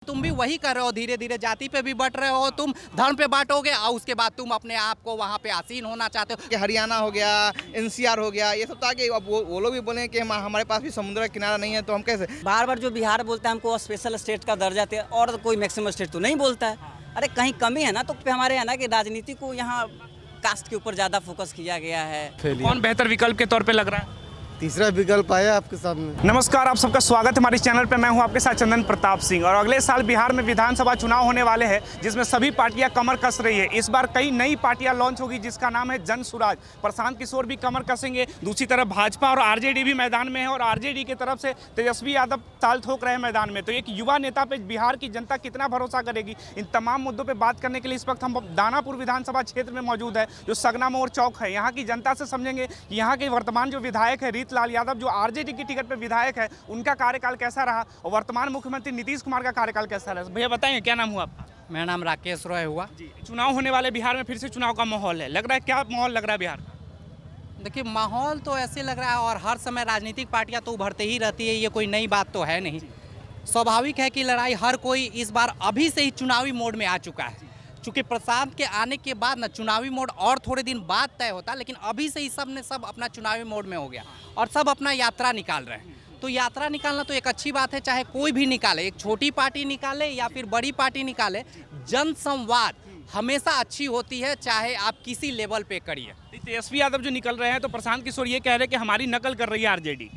तुम भी वही कर रहे हो, धीरे धीरे जाति पे भी बट रहे हो, तुम धर्म पे बांटोगे और उसके बाद तुम अपने आप को वहाँ पे आसीन होना चाहते हो। कि हरियाणा हो गया, एनसीआर हो गया, ये सब ताकि अब वो लोग भी बोलें कि हमारे पास भी समुद्र का किनारा नहीं है तो हम कैसे। बार बार जो बिहार बोलता है हमको स्पेशल स्टेट का दर्जा दे, और कोई मैक्सिमम स्टेट तो नहीं बोलता है। अरे कहीं कमी है ना, तो हमारे है ना कि राजनीति को यहाँ कास्ट के ऊपर ज़्यादा फोकस किया गया है। कौन बेहतर विकल्प के तौर पे लग रहा है? तीसरा विकल्प आया आपके सामने। नमस्कार, आप सबका स्वागत है हमारे चैनल पे। मैं हूं आपके साथ चंदन प्रताप सिंह। और अगले साल बिहार में विधानसभा चुनाव होने वाले हैं, जिसमें सभी पार्टियां कमर कस रही है। इस बार कई नई पार्टियां लॉन्च होगी, जिसका नाम है जन सुराज। प्रशांत किशोर भी कमर कसेंगे, दूसरी तरफ भाजपा और आरजेडी भी मैदान में है, और आरजेडी की तरफ से तेजस्वी यादव ताल ठोक रहे हैं मैदान में। तो एक युवा नेता पे बिहार की जनता कितना भरोसा करेगी, इन तमाम मुद्दों पर बात करने के लिए इस वक्त हम दानापुर विधानसभा क्षेत्र में मौजूद है, जो सगना मोड़ चौक है। यहाँ की जनता से समझेंगे कि यहाँ के वर्तमान जो विधायक है रीतलाल यादव, जो आरजेडी की टिकट पे विधायक है, उनका कार्यकाल कैसा रहा, और वर्तमान मुख्यमंत्री नीतीश कुमार का कार्यकाल कैसा रहा। भैया बताएंगे, क्या नाम हुआ आपका? मेरा नाम राकेश रॉय हुआ। चुनाव होने वाले बिहार में, फिर से चुनाव का माहौल है, लग रहा है क्या माहौल लग रहा है बिहार? देखिए, माहौल तो ऐसे लग रहा है, और हर समय राजनीतिक पार्टियां तो उभरते ही रहती है, ये कोई नई बात तो है नहीं। स्वाभाविक है कि लड़ाई हर कोई इस बार अभी से ही चुनावी मोड में आ चुका है। चूँकि प्रशांत के आने के बाद ना चुनावी मोड और थोड़े दिन बाद तय होता, लेकिन अभी से ही सब अपना चुनावी मोड में हो गया और सब अपना यात्रा निकाल रहे हैं। तो यात्रा निकालना तो एक अच्छी बात है, चाहे कोई भी निकाले, एक छोटी पार्टी निकाले या फिर बड़ी पार्टी निकाले। जन संवाद हमेशा अच्छी होती है, चाहे आप किसी लेवल पे करिए। तेजस्वी यादव जो निकल रहे हैं, तो प्रशांत किशोर ये कह रहे हैं कि हमारी नकल कर रही है आरजेडी।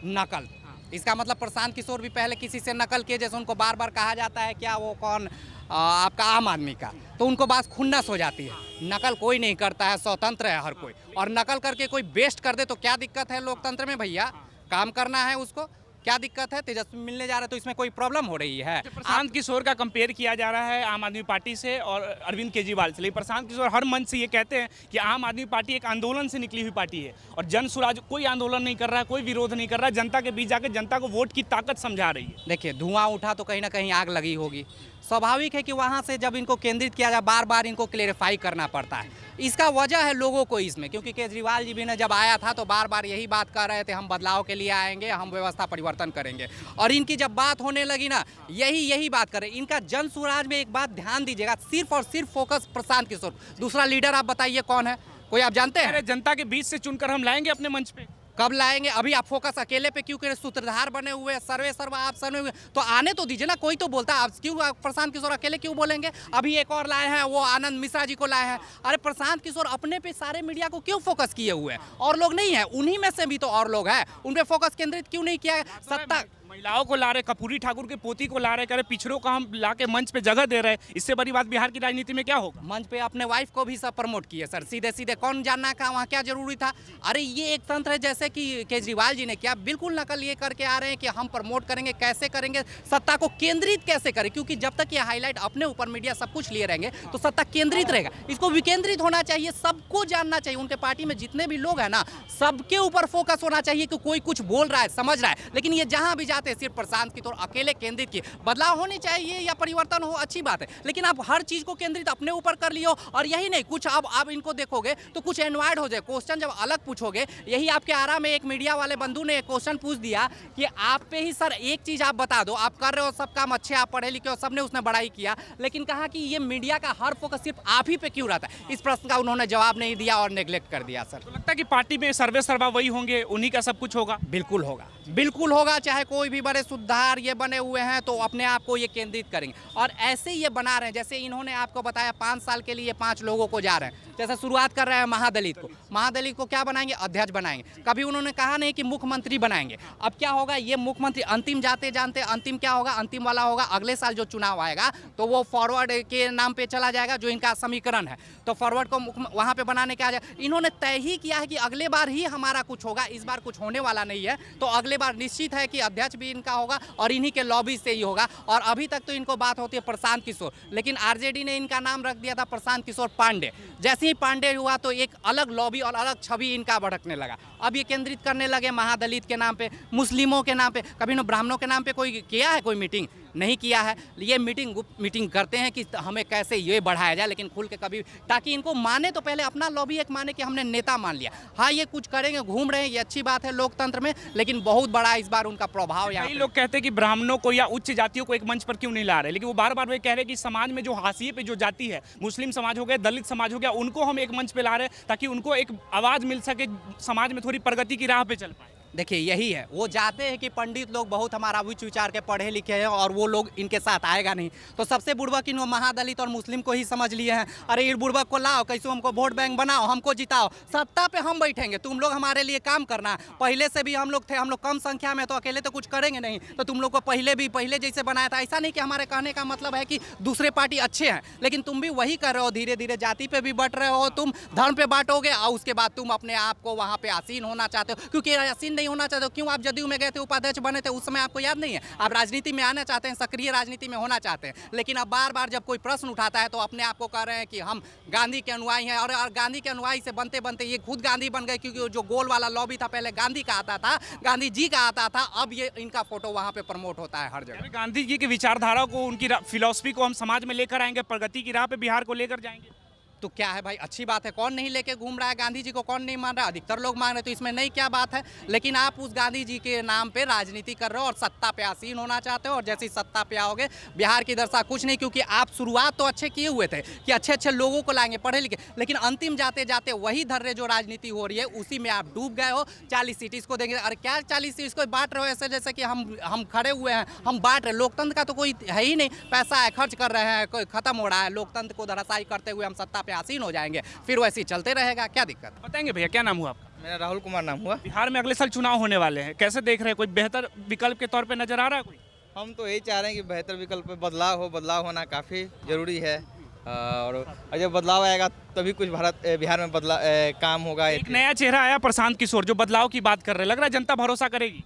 नकल, इसका मतलब प्रशांत किशोर भी पहले किसी से नकल किए, जैसे उनको बार बार कहा जाता है क्या वो कौन आपका आम आदमी का, तो उनको बात खुन्नस हो जाती है। नकल कोई नहीं करता है, स्वतंत्र है हर कोई, और नकल करके कोई बेस्ट कर दे तो क्या दिक्कत है लोकतंत्र में भैया? काम करना है उसको, क्या दिक्कत है? तेजस्वी मिलने जा रहे तो इसमें कोई प्रॉब्लम हो रही है? प्रशांत किशोर का कंपेयर किया जा रहा है आम आदमी पार्टी से और अरविंद केजरीवाल से, लेकिन प्रशांत किशोर हर मंच से ये कहते हैं कि आम आदमी पार्टी एक आंदोलन से निकली हुई पार्टी है, और जन सुराज कोई आंदोलन नहीं कर रहा है, कोई विरोध नहीं कर रहा है, जनता के बीच जाकर जनता को वोट की ताकत समझा रही है। देखिए, धुआं उठा तो कहीं ना कहीं आग लगी होगी। स्वाभाविक है कि वहाँ से जब इनको केंद्रित किया जाए, बार बार इनको क्लेरिफाई करना पड़ता है। इसका वजह है लोगों को इसमें, क्योंकि केजरीवाल जी भी ने जब आया था तो बार बार यही बात कर रहे थे, हम बदलाव के लिए आएंगे, हम व्यवस्था परिवर्तन करेंगे। और इनकी जब बात होने लगी ना, यही बात करें। इनका जन सुराज में एक बात ध्यान दीजिएगा, सिर्फ और सिर्फ फोकस प्रशांत किशोर। दूसरा लीडर आप बताइए कौन है? कोई आप जानते हैं? अरे जनता के बीच से चुनकर हम लाएंगे अपने मंच पे। कब लाएंगे? अभी आप फोकस अकेले पे क्यों करें? सूत्रधार बने हुए, सर्वे सर्वा आप सर्वे हुए, तो आने तो दीजिए ना। कोई तो बोलता है, आप क्यों प्रशांत किशोर अकेले क्यों बोलेंगे? अभी एक और लाए हैं, वो आनंद मिश्रा जी को लाए हैं। अरे प्रशांत किशोर अपने पे सारे मीडिया को क्यों फोकस किए हुए हैं? और लोग नहीं है, उन्हीं में से भी तो और लोग हैं, उन पे फोकस केंद्रित क्यों नहीं किया? सत्ता महिलाओं को ला रहे, कपूरी ठाकुर के पोती को ला रहे, करे पिछड़ों को हम ला के मंच पे जगह दे रहे। इससे बड़ी बात बिहार की राजनीति में क्या होगा? मंच पे अपने वाइफ को भी सब प्रमोट किए सर, सीधे सीधे। कौन जानना का वहाँ क्या जरूरी था? अरे ये एक तंत्र है, जैसे कि केजरीवाल जी ने किया, बिल्कुल नकल ये करके आ रहे हैं कि हम प्रमोट करेंगे। कैसे करेंगे? सत्ता को केंद्रित कैसे करें? क्योंकि जब तक ये हाईलाइट अपने ऊपर मीडिया सब कुछ लिए रहेंगे तो सत्ता केंद्रित रहेगा। इसको विकेंद्रित होना चाहिए, सबको जानना चाहिए। उनके पार्टी में जितने भी लोग हैं ना, सबके ऊपर फोकस होना चाहिए कि कोई कुछ बोल रहा है, समझ रहा है। लेकिन ये जहां भी जाते हैं सिर्फ प्रशांत की तो अकेले केंद्रित किए। बदलाव होनी चाहिए या परिवर्तन हो, अच्छी बात है, लेकिन आप हर चीज को केंद्रित अपने ऊपर कर लियो। और यही नहीं, कुछ अब आप इनको देखोगे तो कुछ एनवायर्ड हो जाए। क्वेश्चन जब अलग पूछोगे, यही आपके आरा में एक मीडिया वाले बंधु ने एक क्वेश्चन पूछ दिया कि आप पे ही सर एक चीज आप बता दो, आप कर रहे हो सब काम अच्छे, आप पढ़े लिखे हो, सबने उसने बड़ाई किया, लेकिन कहा कि ये मीडिया का हर फोकस सिर्फ आप ही पे क्यों रहता है? इस प्रश्न का उन्होंने जवाब नहीं दिया और नेग्लेक्ट कर दिया सर। तो लगता है कि पार्टी में सर्वे सर्वा वही होंगे, उन्हीं का सब कुछ होगा। बिल्कुल होगा, बिल्कुल होगा। चाहे कोई भी बड़े सुधार ये बने हुए हैं तो अपने आप को ये केंद्रित करेंगे, और ऐसे ये बना रहे हैं। जैसे इन्होंने आपको बताया 5 साल के लिए 5 लोगों को जा रहे हैं। जैसे शुरुआत कर रहे हैं महादलित को क्या बनाएंगे? अध्यक्ष बनाएंगे। कभी उन्होंने कहा नहीं कि मुख्यमंत्री बनाएंगे। अब क्या होगा? ये मुख्यमंत्री अंतिम जाते जानते अंतिम क्या होगा? अंतिम वाला होगा अगले साल जो चुनाव आएगा तो वो फॉरवर्ड के नाम पे चला जाएगा, जो इनका समीकरण है। तो फॉरवर्ड को वहां पे बनाने का इन्होंने तय ही किया है कि अगले बार ही हमारा कुछ होगा, इस बार कुछ होने वाला नहीं है। तो अगले बार निश्चित है कि अध्यक्ष भी इनका होगा और इन्हीं के लॉबी से ही होगा। और अभी तक तो इनको बात होती है प्रशांत किशोर, लेकिन आरजेडी ने इनका नाम रख दिया था प्रशांत किशोर पांडे। जैसे ही पांडे हुआ तो एक अलग लॉबी और अलग छवि इनका भड़कने लगा। अब ये केंद्रित करने लगे महादलित के नाम पे, मुस्लिमों के नाम पे। कभी न ब्राह्मणों के नाम पे कोई किया है कोई मीटिंग? नहीं किया है। ये मीटिंग करते हैं कि हमें कैसे ये बढ़ाया जाए, लेकिन खुल के कभी, ताकि इनको माने तो पहले अपना लॉबी एक माने कि हमने नेता मान लिया। हाँ, ये कुछ करेंगे, घूम रहे हैं, ये अच्छी बात है लोकतंत्र में, लेकिन बहुत बड़ा इस बार उनका प्रभाव यहाँ कई पे। लोग कहते हैं कि ब्राह्मणों को या उच्च जातियों को एक मंच पर क्यों नहीं ला रहे, लेकिन वो बार बार वे कह रहे हैं कि समाज में जो हाशिए पे जो जाति है, मुस्लिम समाज हो गया, दलित समाज हो गया, उनको हम एक मंच पे ला रहे हैं ताकि उनको एक आवाज मिल सके, समाज में थोड़ी प्रगति की राह पे चल पाए। देखिए यही है, वो चाहते हैं कि पंडित लोग बहुत हमारा उच्च विचार के पढ़े लिखे हैं और वो लोग इनके साथ आएगा नहीं, तो सबसे बुड़बक इन महादलित और मुस्लिम को ही समझ लिए हैं। अरे इस बुड़बक को लाओ, कैसे हमको वोट बैंक बनाओ, हमको जिताओ, सत्ता पे हम बैठेंगे, तुम लोग हमारे लिए काम करना। पहले से भी हम लोग थे, हम लोग कम संख्या में, तो अकेले तो कुछ करेंगे नहीं, तो तुम लोग को पहले जैसे बनाया था। ऐसा नहीं कि हमारे कहने का मतलब है कि दूसरे पार्टी अच्छे हैं, लेकिन तुम भी वही कर रहे हो, धीरे धीरे जाति पे भी बट रहे हो, तुम धर्म पे बांटोगे और उसके बाद तुम अपने आप को वहाँ पे आसीन होना चाहते हो। क्योंकि आसीन नहीं होना चाहते हो, क्यों? आप जदयू में गए थे, उपाध्यक्ष बने थे, उस समय आपको याद नहीं है? आप राजनीति में आना चाहते हैं, सक्रिय राजनीति में होना चाहते हैं, लेकिन अब बार बार जब कोई प्रश्न उठाता है तो अपने आप को कह रहे हैं कि हम गांधी के अनुयायी हैं। और गांधी के अनुयायी से बनते बनते ये खुद गांधी बन गए, क्योंकि जो गोल वाला लॉबी था पहले गांधी का आता था, गांधी जी का आता था, अब ये इनका फोटो वहां पे प्रमोट होता है हर जगह। गांधी जी की विचारधारा को, उनकी फिलॉसफी को हम समाज में लेकर आएंगे, प्रगति की राह पे बिहार को लेकर जाएंगे। तो क्या है भाई, अच्छी बात है, कौन नहीं लेके घूम रहा है गांधी जी को, कौन नहीं मान रहा? अधिकतर लोग मान रहे, तो इसमें नई क्या बात है? लेकिन आप उस गांधी जी के नाम पे राजनीति कर रहे हो और सत्ता पे आसीन होना चाहते हो, और जैसे ही सत्ता पे आओगे बिहार की दशा कुछ नहीं। क्योंकि आप शुरुआत तो अच्छे किए हुए थे कि अच्छे अच्छे लोगों को लाएंगे पढ़े लिखे, लेकिन अंतिम जाते जाते वही धर्रे जो राजनीति हो रही है उसी में आप डूब गए हो। 40 सीट इसको देंगे, अरे क्या 40 सीट इसको बांट रहे हो ऐसे जैसे कि हम खड़े हुए हैं, हम बांट रहे। लोकतंत्र का तो कोई है ही नहीं, पैसा है खर्च कर रहे हैं, कोई खत्म हो रहा है। लोकतंत्र को धराशायी करते हुए हम सत्ता पे आसीन हो जाएंगे, फिर वैसे ही चलते रहेगा, क्या दिक्कत? बताएंगे भैया, क्या नाम हुआ आपका? मेरा राहुल कुमार नाम हुआ। बिहार में अगले साल चुनाव होने वाले हैं, कैसे देख रहे हैं? कोई बेहतर विकल्प के तौर पे नजर आ रहा है कोई? हम तो यही चाह रहे हैं कि बेहतर विकल्प पे बदलाव होना काफ़ी ज़रूरी है, और जब बदलाव आएगा तभी कुछ बिहार में काम होगा। एक नया चेहरा आया प्रशांत किशोर, जो बदलाव की बात कर रहे हैं, लग रहा है जनता भरोसा करेगी?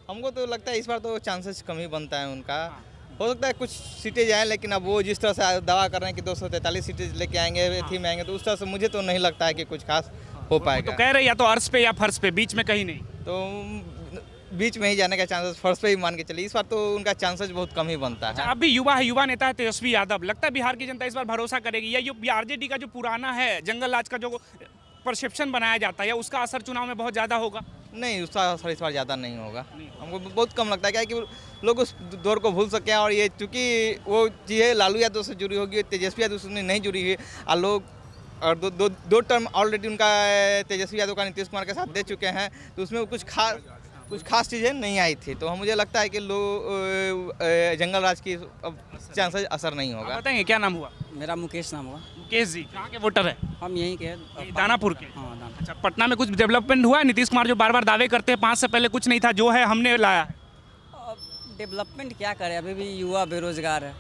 हमको तो लगता है इस बार तो चांसेस कम ही बनता है उनका। हो सकता है कुछ सीटें जाएँ, लेकिन अब वो जिस तरह से दावा कर रहे हैं कि 243 सीटें लेके आएंगे, थी में आएंगे, तो उस तरह से मुझे तो नहीं लगता है कि कुछ खास हो पाएगा। तो कह रहे या तो अर्श पे या फर्श पे, बीच में कहीं नहीं। तो बीच में ही जाने का चांसेस, फर्स्ट पे ही मान के चलिए, इस बार तो उनका चांसेस बहुत कम ही बनता है। आप भी युवा है, युवा नेता है तेजस्वी यादव, लगता है बिहार की जनता इस बार भरोसा करेगी? या ये आरजेडी का जो पुराना है जंगल राज का जो परसेप्शन बनाया जाता है, या उसका असर चुनाव में बहुत ज़्यादा होगा? नहीं, उसका असर इस बार ज़्यादा नहीं होगा। हमको बहुत कम लगता है, क्या है कि लोग उस दौर को भूल सकें, और ये चूँकि वो चीज़ें लालू यादव से जुड़ी होगी, तेजस्वी यादव से नहीं जुड़ी हुई, और लोग और दो टर्म ऑलरेडी उनका तेजस्वी यादव का नीतीश कुमार के साथ दे चुके हैं, तो उसमें कुछ खास चीज़ें नहीं आई थी। तो मुझे लगता है कि जंगल राज की चांसेस असर नहीं होगा। बताएंगे क्या नाम हुआ? मेरा मुकेश नाम हुआ। मुकेश जी कहाँ के वोटर है? हम यहीं के दानापुर के। हाँ, दानापुर। अच्छा, पटना में कुछ डेवलपमेंट हुआ है? नीतीश कुमार जो बार बार दावे करते हैं 5 से पहले कुछ नहीं था, जो है हमने लाया है। डेवलपमेंट क्या करें, अभी भी युवा बेरोजगार है,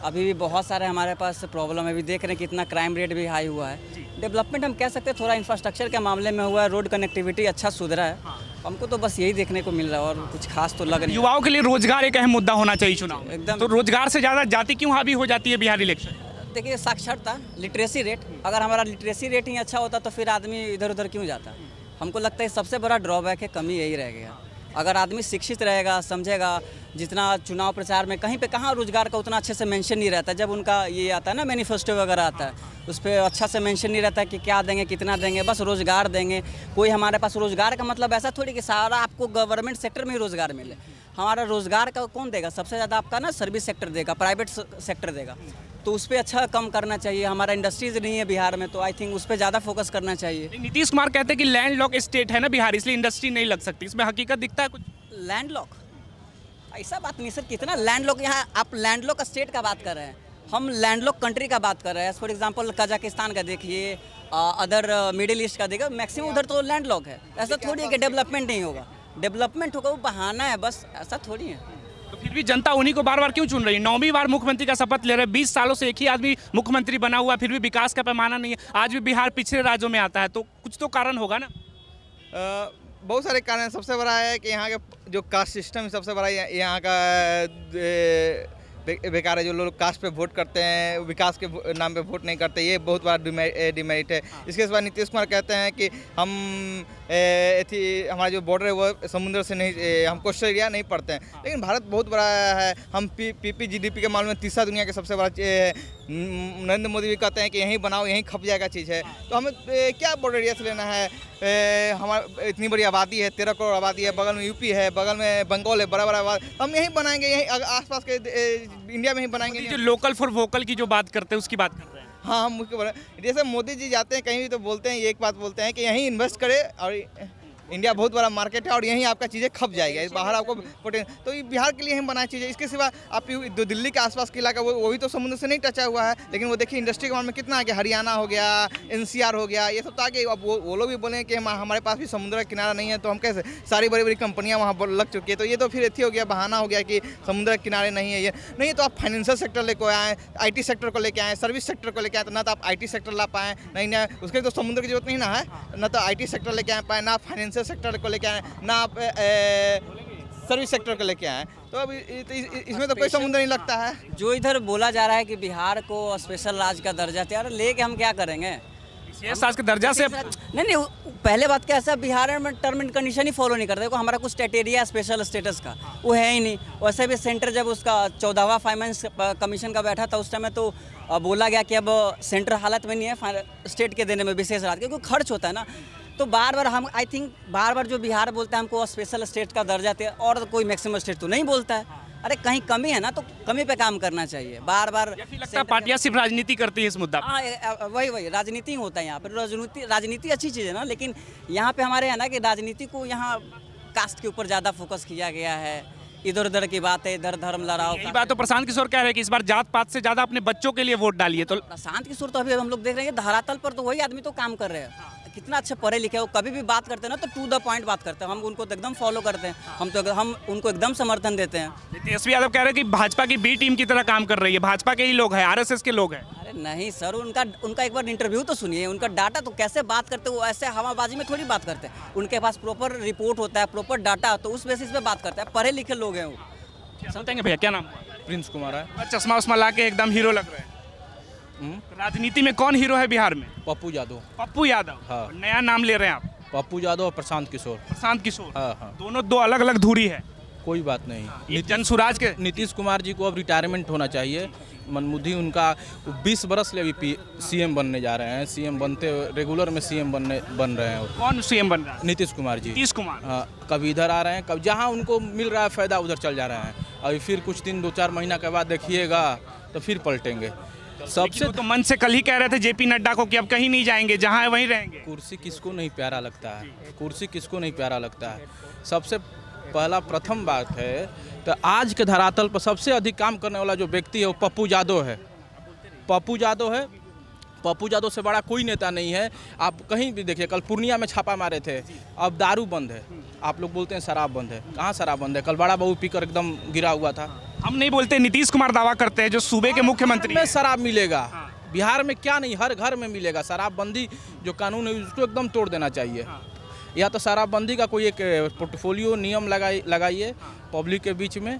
अभी भी बहुत सारे हमारे पास प्रॉब्लम है। अभी देख रहे हैं कितना क्राइम रेट भी हाई हुआ है। डेवलपमेंट हम कह सकते हैं थोड़ा इंफ्रास्ट्रक्चर के मामले में हुआ है, रोड कनेक्टिविटी अच्छा सुधरा है। हमको तो बस यही देखने को मिल रहा है और कुछ खास तो लग नहीं। युवाओं के लिए रोजगार एक अहम मुद्दा होना चाहिए चुनाव में। एकदम। तो रोजगार से ज़्यादा जाति क्यों हावी हो जाती है बिहार इलेक्शन? देखिए, साक्षरता, लिटरेसी रेट, अगर हमारा लिटरेसी रेट ही अच्छा होता तो फिर आदमी इधर उधर क्यों जाता? हमको लगता है सबसे बड़ा ड्रॉबैक है, कमी यही रह गया। अगर आदमी शिक्षित रहेगा, समझेगा, जितना चुनाव प्रचार में कहीं पे कहाँ रोजगार का उतना अच्छे से मेंशन नहीं रहता। जब उनका ये आता है ना मैनिफेस्टो वगैरह आता है, उस पर अच्छा से मेंशन नहीं रहता है कि क्या देंगे, कितना देंगे, बस रोजगार देंगे। कोई हमारे पास रोजगार का मतलब ऐसा थोड़ी कि सारा आपको गवर्नमेंट सेक्टर में ही रोजगार मिले। हमारा रोजगार का कौन देगा? सबसे ज़्यादा आपका ना सर्विस सेक्टर देगा, प्राइवेट सेक्टर देगा। तो उस पर अच्छा कम करना चाहिए। हमारा इंडस्ट्रीज नहीं है बिहार में, तो आई थिंक उस पर ज़्यादा फोकस करना चाहिए। नीतीश कुमार कहते हैं कि लैंडलॉक स्टेट है ना बिहार, इसलिए इंडस्ट्री नहीं लग सकती। इसमें हकीकत दिखता है कुछ? लैंडलॉक ऐसा बात नहीं सर, कितना लैंडलॉक, यहाँ आप लैंडलॉक स्टेट का बात कर रहे हैं, हम लैंडलॉक कंट्री का बात कर रहे हैं। फॉर एग्जांपल कजाकिस्तान का देखिए, अदर मिडिल ईस्ट का देखिए, मैक्सिमम उधर तो लैंडलॉक है। ऐसा थोड़ी है कि डेवलपमेंट नहीं होगा, डेवलपमेंट होगा, वो बहाना है बस, ऐसा थोड़ी है। तो फिर भी जनता उन्हीं को बार बार क्यों चुन रही है? 9वीं बार मुख्यमंत्री का शपथ ले रहे हैं, 20 सालों से एक ही आदमी मुख्यमंत्री बना हुआ, फिर भी विकास का पैमाना नहीं है। आज भी बिहार पिछड़े राज्यों में आता है, तो कुछ तो कारण होगा ना? बहुत सारे कारण हैं। सबसे बड़ा है कि यहाँ का जो कास्ट सिस्टम सबसे बड़ा यहाँ का बेकार है। जो लोग कास्ट पे वोट करते हैं, विकास के नाम पे वोट नहीं करते, ये बहुत बड़ा डिमेरिट है। इसके बाद नीतीश कुमार कहते हैं कि हम हमारा जो बॉर्डर है वो समुद्र से नहीं, हम कोस्टल एरिया नहीं पड़ते हैं। लेकिन भारत बहुत बड़ा है, हम PPGDP के मामले में तीसरा दुनिया के सबसे बड़ा नरेंद्र मोदी भी कहते हैं कि यहीं बनाओ, यहीं खप जाएगा चीज़ है। तो हमें क्या बॉर्डर एरिया से लेना है? हमारा इतनी बड़ी आबादी है, 13 करोड़ आबादी है, बगल में यूपी है, बगल में बंगाल है, बड़ा बड़ा आबादी, हम यहीं बनाएंगे, यहीं आसपास के इंडिया में ही बनाएंगे। जो लोकल फॉर वोकल की जो बात करते हैं उसकी बात कर रहे हैं। हाँ, हम उसके बारे में, जैसे मोदी जी जाते हैं कहीं भी तो बोलते हैं, ये एक बात बोलते हैं कि यहीं इन्वेस्ट करें और इंडिया बहुत बड़ा मार्केट है और यहीं आपका चीज़ें खप जाएगी, बाहर आपको तो ये बिहार के लिए हम बनाए चीज़ें। इसके सिवा आप दिल्ली के आसपास के इलाका वो भी तो समुद्र से नहीं टचा हुआ है, लेकिन वो देखिए इंडस्ट्री के मामले में कितना आगे, हरियाणा हो गया, NCR हो गया, ये सब तो आगे। अब वो लोग भी बोले कि हमारे पास भी समुद्र का किनारा नहीं है, तो हम कैसे, सारी बड़ी बड़ी कंपनियाँ वहाँ पर लग चुकी है, तो ये तो फिर एथी हो गया, बहाना हो गया कि समुद्र के किनारे नहीं है। ये नहीं तो आप फाइनेंशियल सेक्टर लेकर आए, IT सेक्टर को लेकर आए, सर्विस सेक्टर को लेकर आए, तो ना तो आप IT सेक्टर ला पाएँ, नहीं ना उसके तो समुद्र की जरूरत नहीं ना है, ना तो IT सेक्टर लेके आ पाए, ना फाइनेंशियल सेक्टर को लेकर आए, ना आप सर्विस सेक्टर को लेके आए। तो अब इसमें तो कोई समुद्र नहीं लगता है। जो इधर बोला जा रहा है कि बिहार को स्पेशल राज्य का दर्जा दिया, अरे लेके हम क्या करेंगे? विशेष राज्य के दर्जा से नहीं, पहले बात क्या है, बिहार में term and condition he follow नहीं करते। देखो हमारा कुछ क्राइटेरिया स्पेशल स्टेटस का वो है ही नहीं। वैसे भी सेंटर जब उसका 14वां फाइनेंस कमीशन का बैठा था उस टाइम में तो बोला गया कि अब सेंटर हालत में नहीं है स्टेट के देने में विशेष राज्य, क्योंकि खर्च होता है ना। तो बार बार हम आई थिंक बार जो बिहार बोलता है हमको स्पेशल स्टेट का दर्जा दे, और कोई मैक्सिमम स्टेट तो नहीं बोलता है। अरे कहीं कमी है ना तो कमी पे काम करना चाहिए। बार लगता है पार्टियां सिर्फ राजनीति करती है इस मुद्दा पर। हाँ, वही राजनीति होता है यहाँ पर। राजनीति अच्छी चीज़ है ना, लेकिन यहाँ पे हमारे है ना कि राजनीति को यहाँ कास्ट के ऊपर ज़्यादा फोकस किया गया है। इधर उधर की बात है, इधर धर्म लड़ाओ। यही बात तो प्रशांत किशोर कह रहे हैं कि इस बार जात पात से ज्यादा अपने बच्चों के लिए वोट डालिए। तो प्रशांत किशोर तो अभी हम लोग देख रहे हैं धरातल पर तो वही आदमी तो काम कर रहे हैं। कितना अच्छे पढ़े लिखे, वो कभी भी बात करते हैं ना तो टू द पॉइंट बात करते हैं। हम उनको तो एकदम फॉलो करते हैं, हम उनको एकदम समर्थन देते हैं। तेजस्वी यादव कह रहे हैं कि भाजपा की B टीम की तरह काम कर रही है, भाजपा के ही लोग हैं, RSS के लोग हैं। अरे नहीं सर, उनका एक बार इंटरव्यू तो सुनिए, उनका डाटा तो कैसे बात करते हैं। वो ऐसे हवाबाजी में थोड़ी बात करते हैं। उनके पास प्रॉपर रिपोर्ट होता है, प्रॉपर डाटा, तो उस बेसिस पे बात करते हैं। पढ़े लिखे लोग हैं वो। समझेंगे भैया, क्या नाम? प्रिंस कुमार है। चश्मा उस्मा ला के एकदम हीरो लग रहे हैं। राजनीति में कौन हीरो है बिहार में? पप्पू यादव। पप्पू यादव। हाँ। नया नाम ले रहे हैं आप? पप्पू यादव और प्रशांत किशोर। प्रशांत किशोर। हाँ। दोनों दो अलग अलग धुरी है। कोई बात नहीं। ये जन सुराज के नीतीश कुमार जी को अब रिटायरमेंट होना चाहिए। मनमुदी उनका 20 बरस ले अभी CM बनने जा रहे हैं। CM बनते रेगुलर में CM बन रहे हैं। कौन CM बन रहा है? नीतीश कुमार जी। नीतीश कुमार। हाँ, कभी इधर आ रहे हैं, कभी जहाँ उनको मिल रहा है फ़ायदा उधर चल जा रहे हैं। अभी फिर कुछ दिन 2-4 महीना के बाद देखिएगा तो फिर पलटेंगे। सबसे तो मन से कल ही कह रहे थे JP नड्डा को कि अब कहीं नहीं जाएंगे, जहाँ है वहीं रहेंगे। कुर्सी किसको नहीं प्यारा लगता है? कुर्सी किसको नहीं प्यारा लगता है? सबसे पहला प्रथम बात है तो आज के धरातल पर सबसे अधिक काम करने वाला जो व्यक्ति है वो पप्पू यादव है। पप्पू यादव से बड़ा कोई नेता नहीं है। आप कहीं भी देखिए, कल पूर्णिया में छापा मारे थे, अब दारू बंद है। आप लोग बोलते हैं शराब बंद है, कहाँ शराब बंद है? कल बड़ा बहू पीकर एकदम गिरा हुआ था। हम नहीं बोलते, नीतीश कुमार दावा करते हैं जो सूबे के मुख्यमंत्री में शराब मिलेगा। बिहार में क्या नहीं, हर घर में मिलेगा। शराबबंदी जो कानून है उसको एकदम तोड़ देना चाहिए। या तो शराबबंदी का कोई एक पोर्टफोलियो नियम लगाइए पब्लिक के बीच में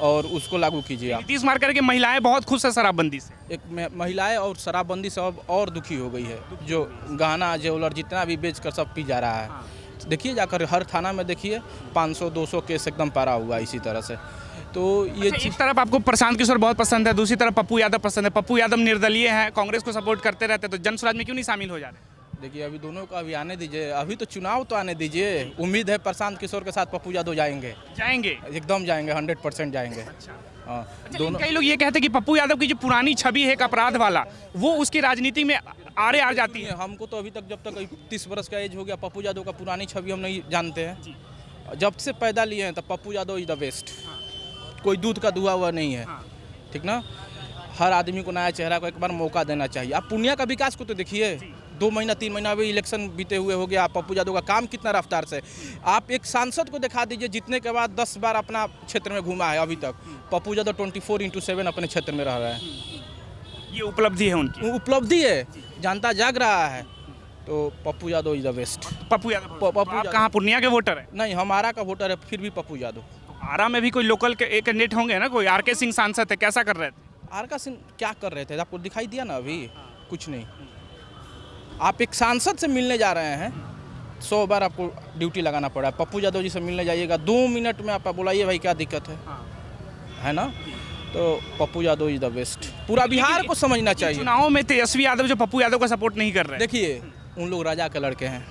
और उसको लागू कीजिए। आप नीतीश कुमार करके महिलाएं बहुत खुश है शराबबंदी से। एक महिलाएं और शराबबंदी से अब और दुखी हो गई है। जो गहना ज्वेलर जितना भी बेच कर सब पी जा रहा है। देखिए जाकर हर थाना में देखिए 500-200 केस एकदम पारा हुआ इसी तरह से। तो ये एक तरफ आपको प्रशांत किशोर बहुत पसंद है, दूसरी तरफ पप्पू यादव पसंद है। पप्पू यादव निर्दलीय हैं, कांग्रेस को सपोर्ट करते रहते हैं, तो जन स्वराज में क्यों नहीं शामिल हो जा रहे? देखिए अभी दोनों का अभी आने दीजिए, अभी तो चुनाव तो आने दीजिए। उम्मीद है प्रशांत किशोर के साथ पप्पू यादव जाएंगे एकदम जाएंगे, 100% जाएंगे। हाँ, दोनों। कई लोग ये कहते हैं कि पप्पू यादव की जो पुरानी छवि है एक अपराध वाला, वो उसकी राजनीति में आड़े आ जाती है। हमको तो अभी तक जब तक 30 वर्ष का एज हो गया, पप्पू यादव का पुरानी छवि हम नहीं जानते हैं। जब से पैदा लिए हैं तब Pappu Yadav is the best. कोई दूध का दुआ हुआ नहीं है, ठीक ना। हर आदमी को नया चेहरा को एक बार मौका देना चाहिए। आप पूर्णिया का विकास को तो देखिए, 2 महीना 3 महीना अभी इलेक्शन बीते हुए हो गया। पप्पू यादव का काम कितना रफ्तार से, आप एक सांसद को दिखा दीजिए जीतने के बाद 10 बार अपना क्षेत्र में घूमा है। अभी तक पप्पू यादव 24/7 अपने क्षेत्र में रह रहे हैं। ये उपलब्धि है उनकी, उपलब्धि है, जनता जाग रहा है। तो Pappu Yadav is the best. Pappu Yadav. आप कहाँ पूर्णिया के वोटर है? नहीं, हमारा का वोटर है, फिर भी पप्पू यादव। आरा में भी कोई लोकल के कैंडिडेट होंगे ना, कोई आर.के. सिंह सांसद है, कैसा कर रहे थे? आर.के. सिंह क्या कर रहे थे आपको दिखाई दिया ना अभी? कुछ नहीं। आप एक सांसद से मिलने जा रहे हैं, 100 बार आपको ड्यूटी लगाना पड़ा। पप्पू यादव जी से मिलने जाइएगा, 2 मिनट में आप बुलाइए भाई क्या दिक्कत है ना? तो Pappu Yadav is the best. पूरा बिहार को समझना चाहिए। चुनाव में तेजस्वी यादव जो पप्पू यादव का सपोर्ट नहीं कर रहे हैं। देखिए उन लोग राजा के लड़के हैं,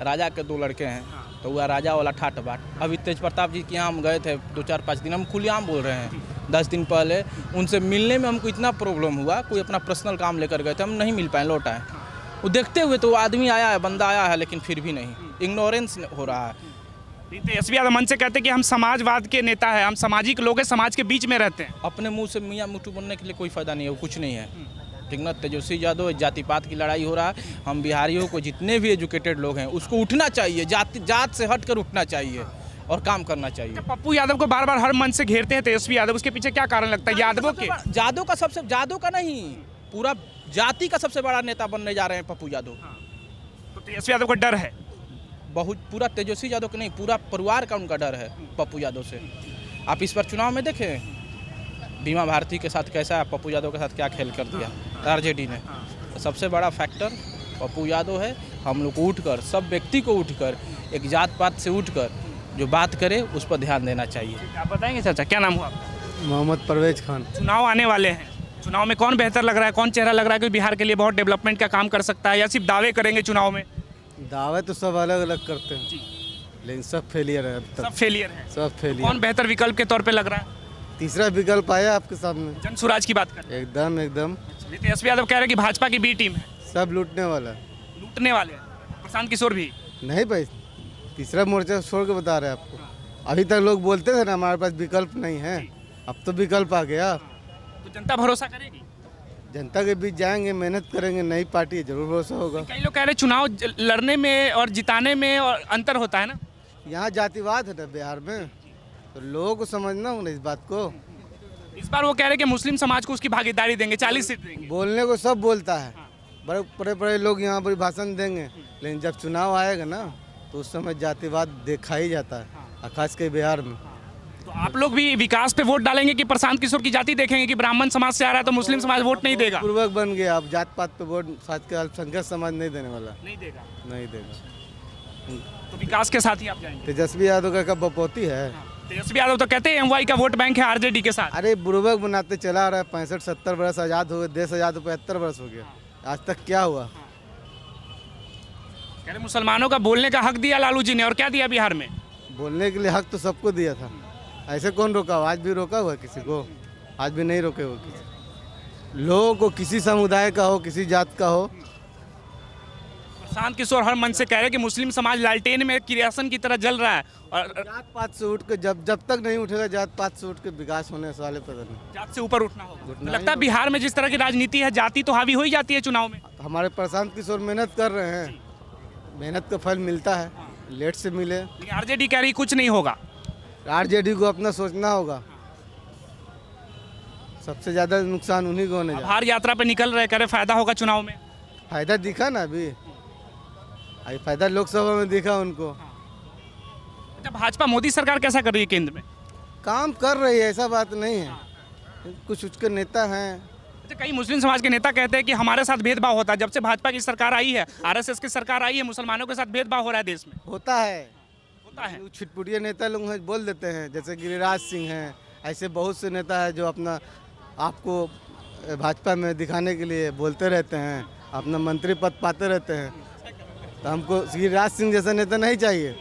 राजा के 2 लड़के हैं, तो वह राजा वाला ठाट बाट। अभी तेज प्रताप जी के यहाँ हम गए थे 2-4-5 दिन, हम खुलेआम बोल रहे हैं। 10 दिन पहले उनसे मिलने में हमको इतना प्रॉब्लम हुआ, कोई अपना पर्सनल काम लेकर गए थे, हम नहीं मिल पाए, लौट आए। वो देखते हुए तो आदमी आया है, बंदा आया है, लेकिन फिर भी नहीं, इग्नोरेंस हो रहा है। तेजस्वी यादव मन से कहते हैं कि हम समाजवाद के नेता हैं, हम सामाजिक लोग हैं, समाज के बीच में रहते हैं। अपने मुंह से मियाँ मुट्ठू बनने के लिए कोई फ़ायदा नहीं है, वो कुछ नहीं है, ठीक ना? तेजस्वी यादव जाति पात की लड़ाई हो रहा है। हम बिहारियों को जितने भी एजुकेटेड लोग हैं उसको उठना चाहिए, जात से हट कर उठना चाहिए और काम करना चाहिए। पप्पू यादव को बार बार हर मंच से घेरते हैं तेजस्वी यादव, उसके पीछे क्या कारण लगता है? यादवों के यादव का नहीं, पूरा जाति का सबसे बड़ा नेता बनने जा रहे हैं पप्पू यादव। तो तेजस्वी यादव को डर है बहुत, पूरा तेजस्वी यादव का नहीं, पूरा परिवार का उनका डर है पप्पू यादव से। आप इस बार चुनाव में देखें बीमा भारती के साथ कैसा है, पप्पू यादव के साथ क्या खेल कर दिया आरजेडी ने। तो सबसे बड़ा फैक्टर पप्पू यादव है। हम लोग को उठकर, सब व्यक्ति को उठकर, एक जात पात से उठकर जो बात करे उस पर ध्यान देना चाहिए। आप बताएंगे चाचा, क्या नाम हुआ आपका? मोहम्मद परवेज खान। चुनाव आने वाले हैं, चुनाव में कौन बेहतर लग रहा है, कौन चेहरा लग रहा है कि बिहार के लिए बहुत डेवलपमेंट का काम कर सकता है, या सिर्फ दावे करेंगे चुनाव में? दावे तो सब अलग अलग करते हैं लेकिन सब फेलियर है, अब सब तक फेलियर है। सब फेलियर। कौन बेहतर विकल्प के तौर पे लग रहा है? तीसरा विकल्प आया आपके सामने, जन स्वराज की बात कर। एकदम तेजस्वी यादव कह रहे हैं कि भाजपा की बी टीम है, सब लूटने वाला। लूटने वाले हैं। प्रशांत किशोर भी नहीं भाई, तीसरा मोर्चा छोड़ के बता रहे हैं आपको। अभी तक लोग बोलते थे ना हमारे पास विकल्प नहीं है, अब तो विकल्प आ गया। तो जनता भरोसा करेगी? जनता के बीच जाएंगे, मेहनत करेंगे, नई पार्टी जरूर भरोसा होगा। कई लोग कह रहे हैं चुनाव लड़ने में और जिताने में और अंतर होता है ना। यहाँ जातिवाद है ना बिहार में, तो लोगों को समझना होगा इस बात को। इस बार वो कह रहे हैं कि मुस्लिम समाज को उसकी भागीदारी देंगे, 40 सीट देंगे। बोलने को सब बोलता है, बड़े बड़े लोग यहाँ पर भाषण देंगे, लेकिन जब चुनाव आएगा ना तो उस समय जातिवाद देखा ही जाता है, खास कर बिहार में। तो आप लोग भी विकास पे वोट डालेंगे कि प्रशांत किशोर की जाति देखेंगे कि ब्राह्मण समाज से आ रहा है तो मुस्लिम समाज वोट नहीं देगा? पूर्वक बन गया, अब जात पात पे वोट साथ के अल्पसंख्यक समाज नहीं देने वाला, नहीं देगा। नहीं देगा। तो विकास के साथ ही आप जाएंगे? तेजस्वी यादव का कब बपोती है? तेजस्वी यादव तो कहते हैं एमवाई का वोट बैंक है आरजेडी के साथ। अरे बुर्बक बनाते चला रहा है, 65-70 वर्ष आज़ाद हो गए, देश आज़ाद हो 75 वर्ष हो गया, आज तक क्या हुआ? कह रहे मुसलमानों का बोलने का हक दिया लालू जी ने, और क्या दिया बिहार में? बोलने के लिए हक तो सबको दिया था, ऐसे कौन रोका हुआ? आज भी रोका हुआ किसी को? आज भी नहीं रोके हुए किसी लोगों को, किसी समुदाय का हो, किसी जात का हो। प्रशांत किशोर हर मन से कह रहे हैं कि मुस्लिम समाज लालटेन में किरासन की तरह जल रहा है, और जात पात से उठ के जब तक नहीं उठेगा, जात पात से उठ के विकास होने वाले पता नहीं। जात से ऊपर उठना होगा। तो लगता है बिहार में जिस तरह की राजनीति है, जाति तो हावी हो ही जाती है चुनाव में। हमारे प्रशांत किशोर मेहनत कर रहे हैं, मेहनत का फल मिलता है, लेट से मिले। लेकिन आरजेडी कह रही कुछ नहीं होगा। आरजेडी को अपना सोचना होगा, सबसे ज़्यादा नुकसान उन्हीं को होने जा। बाहर यात्रा पे निकल रहे, कह रहे फायदा होगा चुनाव में। फायदा दिखा ना अभी फायदा लोकसभा में दिखा उनको। अच्छा, भाजपा मोदी सरकार कैसा कर रही है केंद्र में? काम कर रही है, ऐसा बात नहीं है, कुछ उसके नेता हैं। अच्छा, कई मुस्लिम समाज के नेता कहते हैं कि हमारे साथ भेदभाव होता है, जब से भाजपा की सरकार आई है, आरएसएस की सरकार आई है, मुसलमानों के साथ भेदभाव हो रहा है देश में। होता है है। नेता लोग हैं, बोल देते हैं, जैसे गिरिराज सिंह हैं, ऐसे बहुत से नेता हैं जो अपना आपको भाजपा में दिखाने के लिए बोलते रहते हैं, अपना मंत्री पद पाते रहते हैं। तो हमको गिरिराज सिंह जैसा नेता नहीं चाहिए।